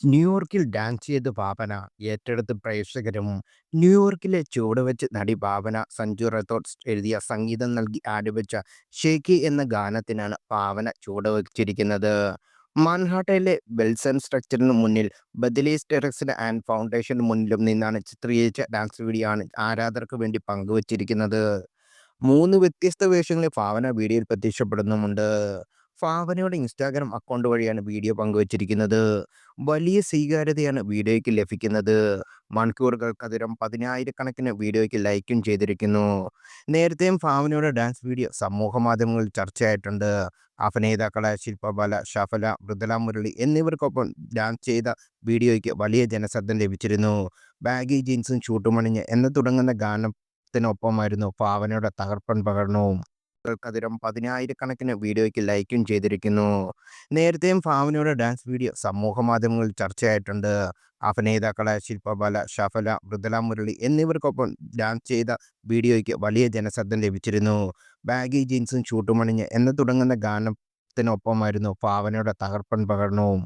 ന്യൂയോർക്കിൽ ഡാൻസ് ചെയ്ത് ഭാവന ഏറ്റെടുത്ത് പ്രേക്ഷകരും. ന്യൂയോർക്കിലെ ചുവടുവെച്ച് നടി ഭാവന സഞ്ജു റത്തോഡ് എഴുതിയ സംഗീതം നൽകി ആലപിച്ച ഷേക്കി എന്ന ഗാനത്തിനാണ് ഭാവന ചുവടുവച്ചിരിക്കുന്നത്. മാൻഹാട്ടനിലെ ബെൽസൺ സ്ട്രക്ചറിന് മുന്നിൽ ബദലീസ് ടെറക്സിന് ആൻഡ് ഫൗണ്ടേഷന് മുന്നിലും നിന്നാണ് ചിത്രീകരിച്ച ഡാൻസ് വീഡിയോ ആണ് ആരാധകർക്ക് വേണ്ടി പങ്കുവച്ചിരിക്കുന്നത്. 3 വ്യത്യസ്ത വേഷങ്ങളിൽ ഭാവന വീഡിയോയിൽ പ്രത്യക്ഷപ്പെടുന്നുമുണ്ട്. ഭാവനയുടെ ഇൻസ്റ്റാഗ്രാം അക്കൗണ്ട് വഴിയാണ് വീഡിയോ പങ്കുവച്ചിരിക്കുന്നത്. വലിയ സ്വീകാര്യതയാണ് വീഡിയോയ്ക്ക് ലഭിക്കുന്നത്. മണിക്കൂറുകൾക്കകം പതിനായിരക്കണക്കിന് വീഡിയോയ്ക്ക് ലൈക്കും ചെയ്തിരിക്കുന്നു. നേരത്തെയും ഭാവനയുടെ ഡാൻസ് വീഡിയോ സമൂഹമാധ്യമങ്ങളിൽ ചർച്ചയായിട്ടുണ്ട്. അഭിനേതാക്കളായ ശില്പബാല, ഷഫല, മൃദുല മുരളി എന്നിവർക്കൊപ്പം ഡാൻസ് ചെയ്ത വീഡിയോയ്ക്ക് വലിയ ജനശ്രദ്ധ ലഭിച്ചിരുന്നു. ബാഗി ജീൻസും ചൂട്ടുമണിഞ്ഞ് എന്ന് തുടങ്ങുന്ന ഗാനത്തിനൊപ്പമായിരുന്നു ഭാവനയുടെ തകർപ്പൻ പ്രകടനവും. കതിരം പതിനായിരക്കണക്കിന് വീഡിയോയ്ക്ക് ലൈക്കും ചെയ്തിരിക്കുന്നു. നേരത്തെയും ഭാവനയുടെ ഡാൻസ് വീഡിയോ സമൂഹമാധ്യമങ്ങളിൽ ചർച്ചയായിട്ടുണ്ട്. അഭിനേതാക്കളായ ശില്പബാല, ഷഫല, മൃദുല മുരളി എന്നിവർക്കൊപ്പം ഡാൻസ് ചെയ്ത വീഡിയോയ്ക്ക് വലിയ ജനശ്രദ്ധ ലഭിച്ചിരുന്നു. ബാഗി ജീൻസും ചൂട്ടുമണിഞ്ഞ് എന്ന് തുടങ്ങുന്ന ഗാനത്തിനൊപ്പമായിരുന്നു ഭാവനയുടെ തകർപ്പൻ പ്രകടനവും.